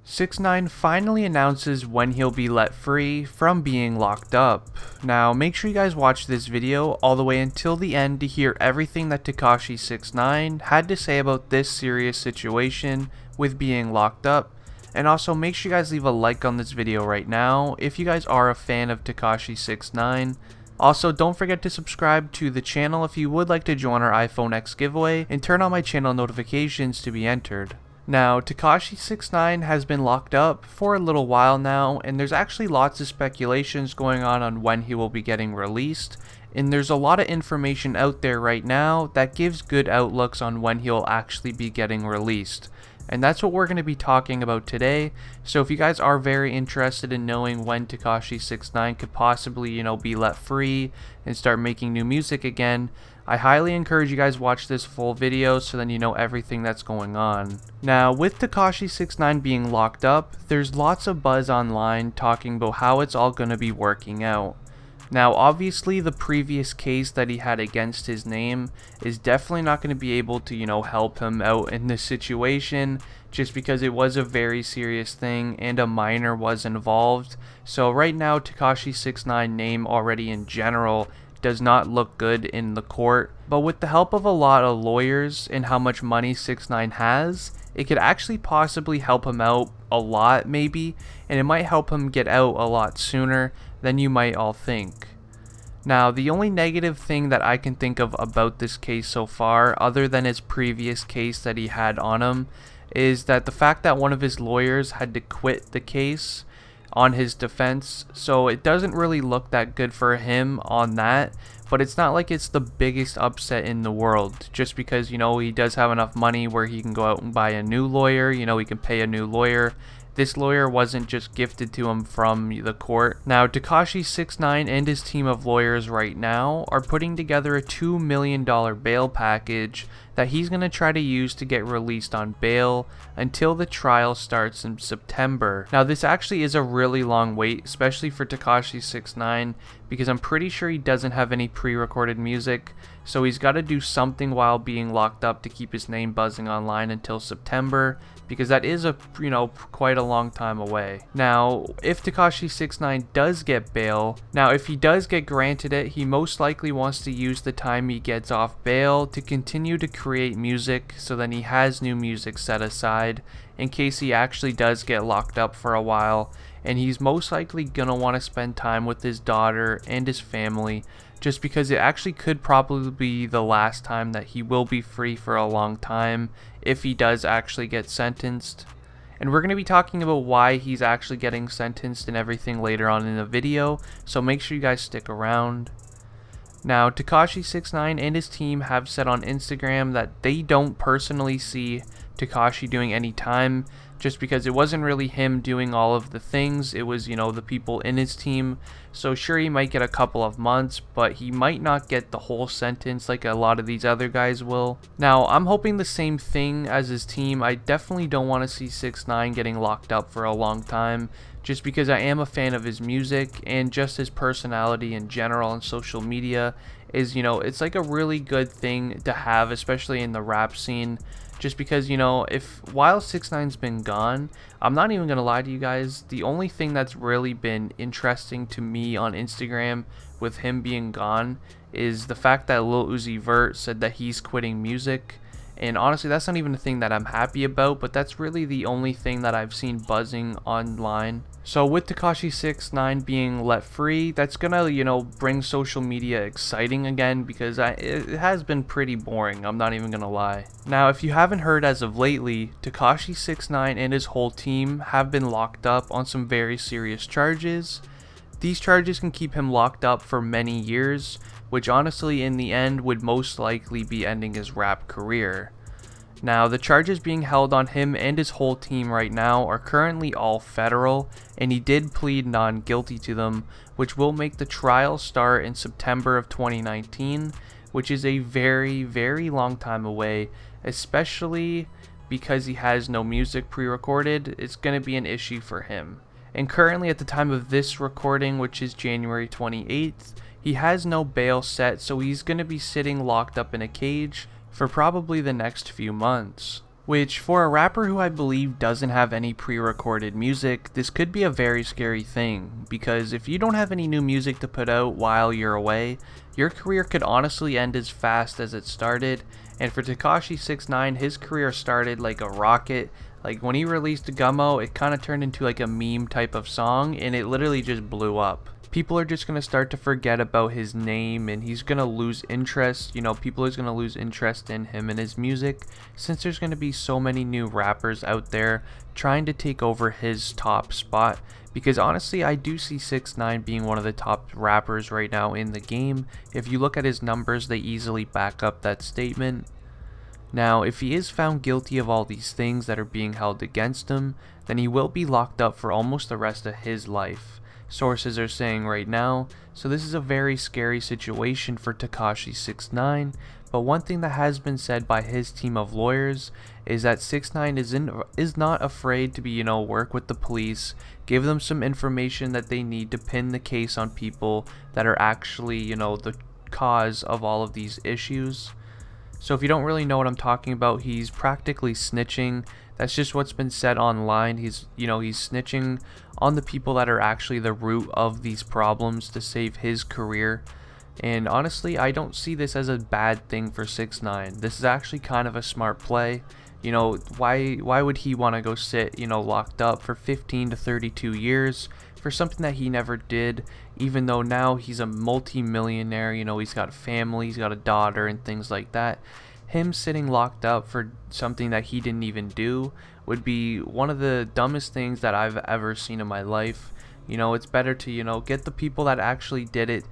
6ix9ine finally announces when he'll be let free from being locked up. Now make sure you guys watch this video all the way until the end to hear everything that Tekashi 6ix9ine had to say about this serious situation with being locked up. And also make sure you guys leave a like on this video right now if you guys are a fan of Tekashi 6ix9ine. Also, don't forget to subscribe to the channel if you would like to join our iPhone X giveaway and turn on my channel notifications to be entered. Now, Tekashi 6ix9ine has been locked up for a little while now, and there's actually lots of speculations going on when he will be getting released, and there's a lot of information out there right now that gives good outlooks on when he'll actually be getting released. And that's what we're going to be talking about today. So if you guys are very interested in knowing when Tekashi 6ix9ine could possibly, be let free and start making new music again, I highly encourage you guys watch this full video so then you know everything that's going on. Now, with Tekashi 6ix9ine being locked up, there's lots of buzz online talking about how it's all going to be working out. Now, obviously, the previous case that he had against his name is definitely not going to be able to, help him out in this situation, just because it was a very serious thing and a minor was involved. So right now, Tekashi 6ix9ine name already in general does not look good in the court. But with the help of a lot of lawyers and how much money 6ix9ine has, it could actually possibly help him out a lot maybe, and it might help him get out a lot sooner than you might all think. Now, the only negative thing that I can think of about this case so far, other than his previous case that he had on him, is that the fact that one of his lawyers had to quit the case on his defense, so it doesn't really look that good for him on that. But it's not like it's the biggest upset in the world, just because he does have enough money where he can go out and buy a new lawyer. He can pay a new lawyer. This lawyer wasn't just gifted to him from the court. Now, Tekashi 6ix9ine and his team of lawyers right now are putting together a $2 million bail package that he's going to try to use to get released on bail until the trial starts in September. Now, this actually is a really long wait, especially for Tekashi 6ix9ine, because I'm pretty sure he doesn't have any pre-recorded music, so he's got to do something while being locked up to keep his name buzzing online until September, because that is quite a long time away. Now, if Tekashi 6ix9ine does get bail, if he does get granted it, he most likely wants to use the time he gets off bail to continue to create music, so then he has new music set aside in case he actually does get locked up for a while, and he's most likely gonna want to spend time with his daughter and his family, just because it actually could probably be the last time that he will be free for a long time if he does actually get sentenced. And we're going to be talking about why he's actually getting sentenced and everything later on in the video, so make sure you guys stick around. Now, Tekashi 6ix9ine and his team have said on Instagram that they don't personally see Tekashi doing any time, just because it wasn't really him doing all of the things, it was the people in his team. So sure, he might get a couple of months, but he might not get the whole sentence like a lot of these other guys will. Now, I'm hoping the same thing as his team. I definitely don't want to see 6ix9ine getting locked up for a long time, just because I am a fan of his music and just his personality in general on social media is, it's like a really good thing to have, especially in the rap scene. Just because, while 6ix9ine's been gone, I'm not even going to lie to you guys, the only thing that's really been interesting to me on Instagram with him being gone is the fact that Lil Uzi Vert said that he's quitting music. And honestly, that's not even a thing that I'm happy about, but that's really the only thing that I've seen buzzing online. So with Tekashi 6ix9ine being let free, that's gonna, bring social media exciting again, because it has been pretty boring, I'm not even gonna lie. Now, if you haven't heard as of lately, Tekashi 6ix9ine and his whole team have been locked up on some very serious charges. These charges can keep him locked up for many years, which honestly in the end would most likely be ending his rap career. Now, the charges being held on him and his whole team right now are currently all federal, and he did plead non-guilty to them, which will make the trial start in September of 2019, which is a very, very long time away, especially because he has no music pre-recorded. It's going to be an issue for him. And currently at the time of this recording, which is January 28th, he has no bail set, so he's going to be sitting locked up in a cage for probably the next few months. which for a rapper who I believe doesn't have any pre-recorded music, this could be a very scary thing, because if you don't have any new music to put out while you're away, your career could honestly end as fast as it started. And for Tekashi 6ix9ine, his career started like a rocket. Like when he released Gummo, it kind of turned into like a meme type of song, and it literally just blew up. People are just going to start to forget about his name, and he's going to lose interest. You know, people are going to lose interest in him and his music, since there's going to be so many new rappers out there trying to take over his top spot. Because honestly, I do see 6ix9ine being one of the top rappers right now in the game. If you look at his numbers, they easily back up that statement. Now, if he is found guilty of all these things that are being held against him, then he will be locked up for almost the rest of his life. Sources are saying right now, so this is a very scary situation for Tekashi 6ix9ine, but one thing that has been said by his team of lawyers is that 6ix9ine is not afraid to be, work with the police, give them some information that they need to pin the case on people that are actually, the cause of all of these issues. So if you don't really know what I'm talking about, he's practically snitching. That's just what's been said online. He's snitching on the people that are actually the root of these problems to save his career. And honestly, I don't see this as a bad thing for 6ix9ine. This is actually kind of a smart play. Why would he want to go sit, locked up for 15 to 32 years for something that he never did, even though now he's a multi-millionaire, he's got a family, he's got a daughter and things like that. Him sitting locked up for something that he didn't even do would be one of the dumbest things that I've ever seen in my life. It's better to, get the people that actually did it,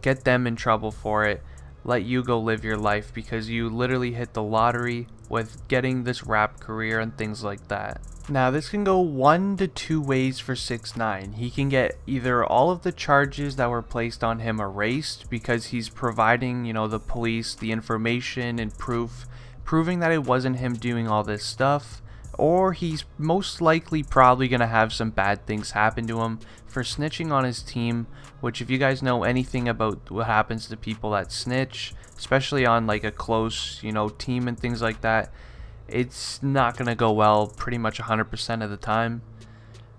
get them in trouble for it, let you go live your life, because you literally hit the lottery with getting this rap career and things like that. Now, this can go one to two ways for 6ix9ine. He can get either all of the charges that were placed on him erased because he's providing, the police the information and proving that it wasn't him doing all this stuff, or he's most likely probably going to have some bad things happen to him for snitching on his team, which if you guys know anything about what happens to people that snitch, especially on like a close, team and things like that, it's not going to go well pretty much 100% of the time.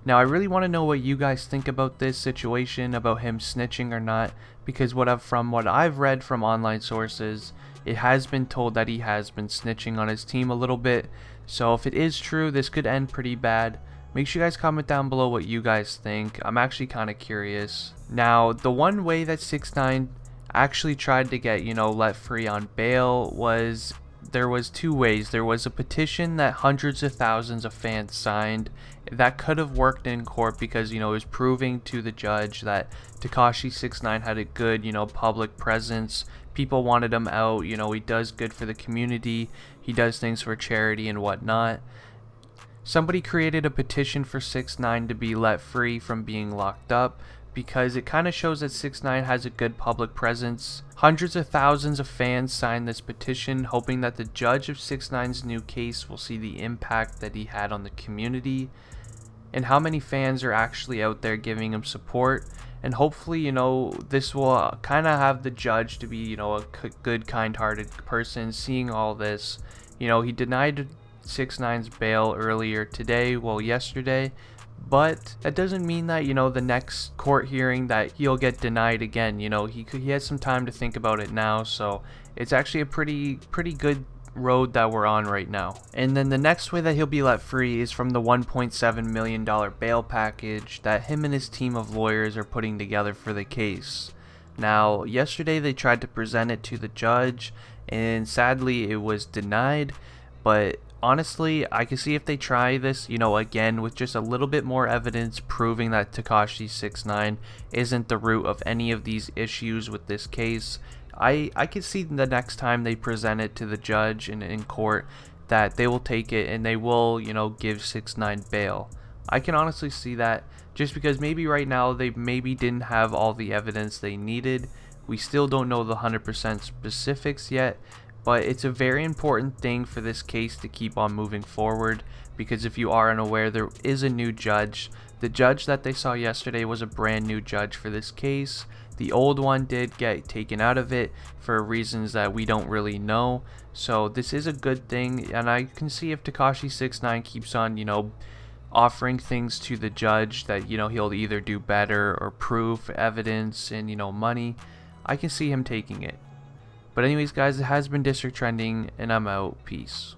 Now, I really want to know what you guys think about this situation, about him snitching or not, because from what I've read from online sources, it has been told that he has been snitching on his team a little bit. So if it is true, this could end pretty bad. Make sure you guys comment down below what you guys think. I'm actually kind of curious. Now, the one way that 6ix9ine actually tried to get, let free on bail was, there was two ways. There was a petition that hundreds of thousands of fans signed that could have worked in court because, it was proving to the judge that Tekashi 6ix9ine had a good, public presence. People wanted him out, he does good for the community, he does things for charity and whatnot. Somebody created a petition for 6ix9ine to be let free from being locked up, because it kind of shows that 6ix9ine has a good public presence. Hundreds of thousands of fans signed this petition, hoping that the judge of 6ix9ine's new case will see the impact that he had on the community, and how many fans are actually out there giving him support. And hopefully, this will kind of have the judge to be, a good, kind-hearted person seeing all this. He denied 6ix9ine's bail earlier today, yesterday, but that doesn't mean that, the next court hearing that he'll get denied again. He has some time to think about it now, so it's actually a pretty good road that we're on right now. And then the next way that he'll be let free is from the $1.7 million bail package that him and his team of lawyers are putting together for the case. Now, yesterday they tried to present it to the judge, and sadly it was denied, but honestly, I can see if they try this, again with just a little bit more evidence proving that Tekashi 6ix9ine isn't the root of any of these issues with this case, I could see the next time they present it to the judge in court that they will take it and they will, give 6ix9ine bail. I can honestly see that, just because maybe right now they maybe didn't have all the evidence they needed. We still don't know the 100% specifics yet, but it's a very important thing for this case to keep on moving forward, because if you are unaware, there is a new judge. The judge that they saw yesterday was a brand new judge for this case. The old one did get taken out of it for reasons that we don't really know. So this is a good thing, and I can see if Tekashi 6ix9ine keeps on, offering things to the judge that, he'll either do better or proof, evidence, and, money. I can see him taking it. But anyways, guys, it has been District Trending, and I'm out. Peace.